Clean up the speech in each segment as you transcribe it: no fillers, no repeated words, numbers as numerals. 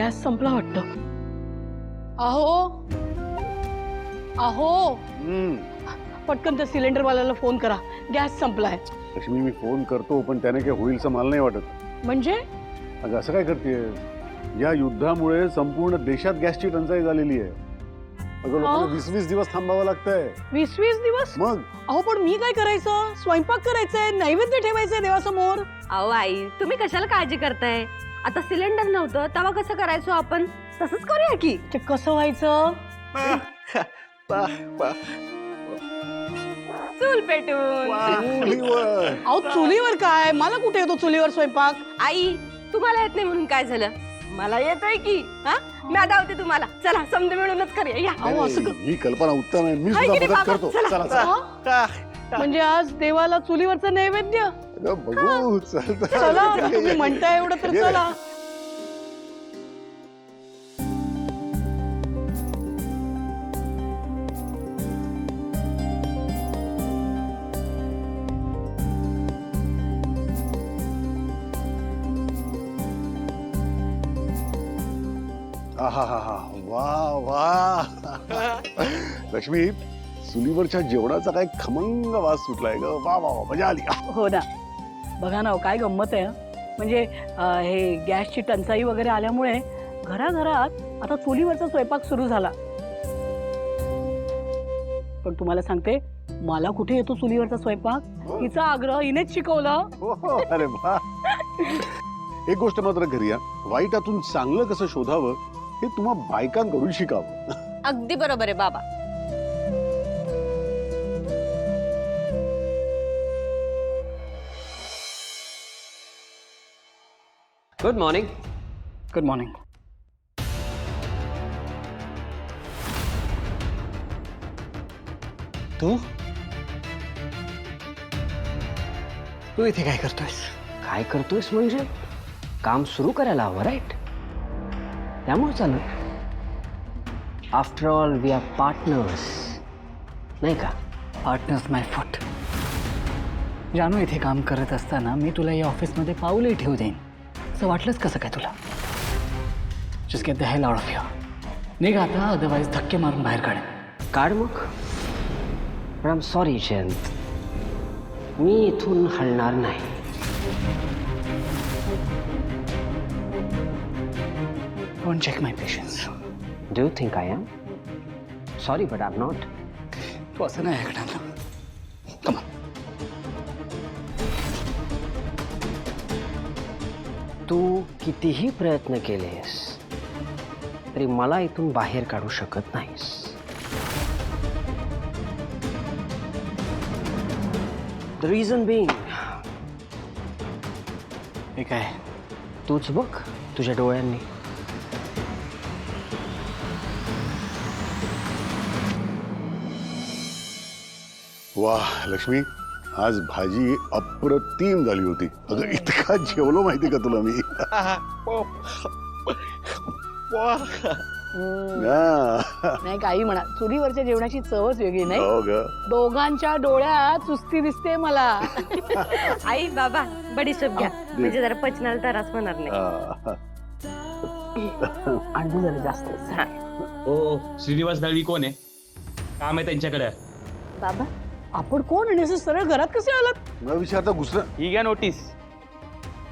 Gas संपला वाटतं. अहो अहो पटकन त्या सिलेंडर वाल्याला फोन करा, गॅस संपलाय. लक्ष्मी मी फोन करतो पण त्याने काही होईल असं मला नाही वाटत. म्हणजे अगं असं काय करतेय? या युद्धामुळे संपूर्ण देशात गॅसची टंचाई झालेली आहे. अगं लोकांना 20-20 दिवस थांबावं लागतंय. 20-20 दिवस? मग अहो पण मी काय करायचं? स्वयंपाक करायचंय, नैवेद्य ठेवायचंय देवासमोर. अहो आई, तुम्ही कशाला काळजी करताय? आता सिलेंडर नव्हतं तेव्हा कसं करायचो आपण? तसंच करूया की. ते कसं व्हायचं? चूल पेटून. अहो चुलीवर काय? मला कुठे येतो चुलीवर स्वयंपाक? आई, तुम्हाला येत नाही म्हणून काय झालं? मला येतोय की. हा, मी धावते तुम्हाला. चला समज मिळूनच करूया. या. अहो असं ही कल्पना उत्तम आहे. मी हाय सुद्धा की नाही मदत बाबा? करतो. चला. चला चला. म्हणजे आज देवाला चुलीवरचं नैवेद्य. अगं बघू चालतं. चला तुम्ही म्हणताय एवढं तर ये. चला. आहाहाहा, वा वा. लक्ष्मी चुलीवरच्या जेवणाचा काय खमंग वास सुटलाय ग. वा वा वा, मजा आली. हो ना. बघा ना काय गंमत आहे. म्हणजे हे गॅसची टंचाई वगैरे आल्यामुळे घराघरात आता चुलीवरचा स्वयंपाक सुरू झाला. पण तुम्हाला सांगते, मला कुठे येतो चुलीवरचा स्वयंपाक? हिचा आग्रह हिनेच शिकवला. हो, अरे वा. एक गोष्ट मात्र घरी या, वाईटातून चांगलं कसं शोधावं हे तुम्हा बायकांकडून शिकावं. अगदी बरोबर आहे बाबा. Good morning. Good morning. तू तू इथे काय करतोयस? काय करतोयस म्हणजे काम सुरू करायला हवं, राईट? त्यामुळे चालू. After all we are partners, नाही का? Partners my foot. जानू, इथे काम करत असताना मी तुला या ऑफिसमध्ये पाऊलही ठेवू देईन असं वाटलंच कसं काय तुला? Just get the hell out of here. निघ आता, अदरवाईज धक्के मारून बाहेर काढेन. काढ मग. पण आय एम सॉरी जयंत, मी इथून हलणार नाही. Don't check my patience. Do you think I am sorry but I am not? तू असं नाही ऐकणार ना. Come on. तू कितीही प्रयत्न केलेस तरी मला इथून बाहेर काढू शकत नाहीस. द रिझन बिंग, हे काय? तूच बघ तुझ्या डोळ्यांनी. वा लक्ष्मी, आज भाजी अप्रतिम झाली होती. अगं इतका जेवलो माहिती का तुला मी. नाही काही म्हणा, चुलीवरच्या जेवणाची चवच वेगळी नाही. हो ग. दोघांच्या डोळ्यात सुस्ती दिसते मला. आई बाबा, बडीशेप घ्या. म्हणजे जरा पचनाला त्रास होणार नाही. अंडू झालं जास्त. हो, श्रीनिवास दळवी कोण आहे? काम आहे त्यांच्याकडे. बाबा, आपण कोण आणि असं सरळ घरात कसे आलात? न विचारता घुसलं. ही घ्या नोटीस,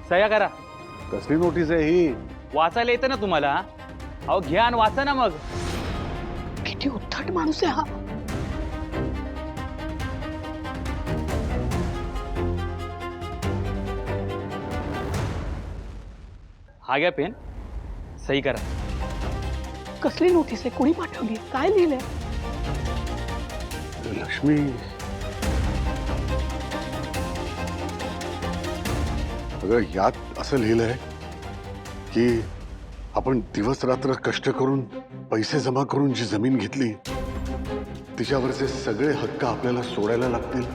सह्या करा. कसली नोटीस आहे ही? वाचायला येतं ना तुम्हाला? अहो घ्या आणि वाचा ना मग. किती उद्धट माणूस आहे हा. हा घ्या पेन, सही करा. कसली नोटीस आहे? कोणी पाठवली? काय लिहिलंय? लक्ष्मी, अगं यात असं लिहिलंय की आपण दिवस रात्र कष्ट करून पैसे जमा करून जी जमीन घेतली तिच्यावरचे सगळे हक्क आपल्याला सोडायला लागतील.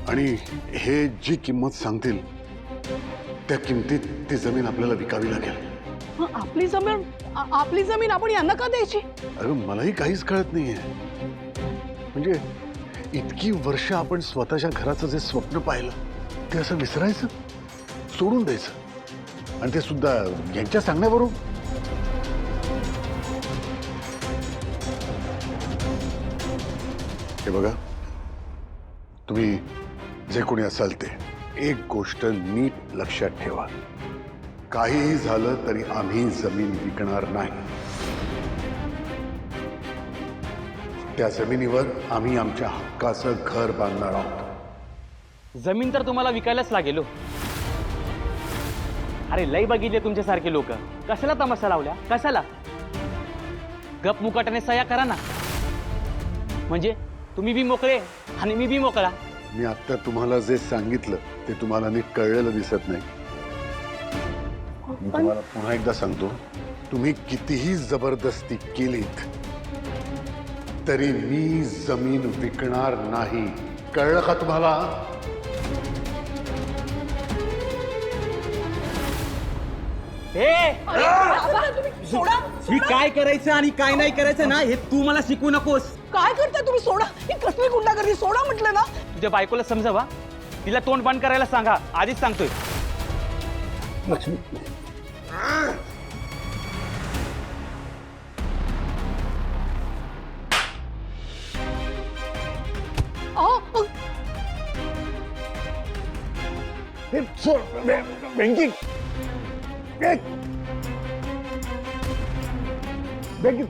आणि हे जी किंमत सांगतील त्या किमतीत ती जमीन आपल्याला विकावी लागेल. मग आपली जमीन आपण यांना का द्यायची? अगं मलाही काहीच कळत नाहीये. म्हणजे इतकी वर्ष आपण स्वतःच्या घराचं जे स्वप्न पाहिलं ते असं विसरायचं? सोडून द्यायचं आणि ते सुद्धा यांच्या सांगण्यावरून. हे बघा, तुम्ही जे कोणी असाल ते एक गोष्ट नीट लक्षात ठेवा, काहीही झालं तरी आम्ही जमीन विकणार नाही. त्या जमिनीवर आम्ही आमच्या हक्काचं घर बांधणार आहोत. जमीन तर तुम्हाला विकायलाच लागेल हो. अरे लय बघितले तुमच्यासारखे लोक, कशाला तमाशा लावल्या, कशाला? गप मुकाटाने सह्या करा ना, म्हणजे तुम्ही बी मोकळे आणि मी बी मोकळा. मी आता तुम्हाला जे सांगितलं ते तुम्हाला नीट कळलेलं दिसत नाही. मी तुम्हाला पुन्हा एकदा सांगतो, तुम्ही कितीही जबरदस्ती केलीत तरी मी जमीन विकणार नाही. कळलं का तुम्हाला? मी काय करायचं आणि काय नाही करायचं ना, हे तू मला शिकवू नकोस. काय करताय तुम्ही? सोडा, ही कसली गुंडागर्दी, सोडा म्हटलं ना. तुझ्या बायकोला समजावा, तिला तोंड बंद करायला सांगा, आधीच सांगतोय. बँकिंग वेकी,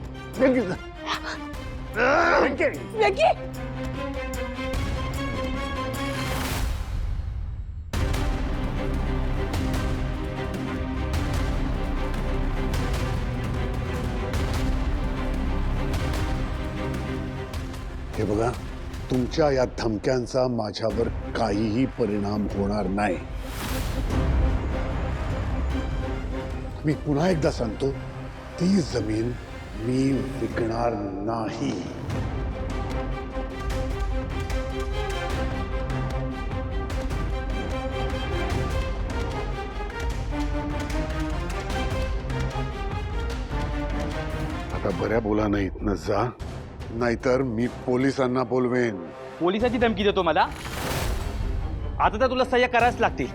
हे बघा, तुमच्या या धमक्यांचा माझ्यावर काहीही परिणाम होणार नाही. मी पुन्हा एकदा सांगतो, ती जमीन मी विकणार नाही. आता बऱ्या बोला नाहीत ना, जा, नाहीतर मी पोलिसांना बोलवेन. पोलिसाची धमकी देतो मला? आता तर तुला सह्या करायच लागतील.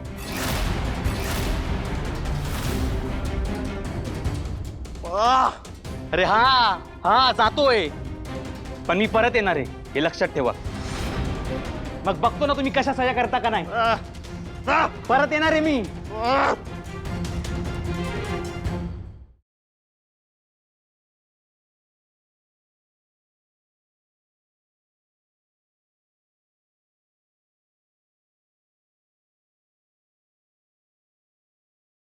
अरे हा हा, जातोय, पण मी परत येणार आहे, हे लक्षात ठेवा. मग बघतो ना तुम्ही कशा सह्या करता का नाही. परत येणार आहे मी.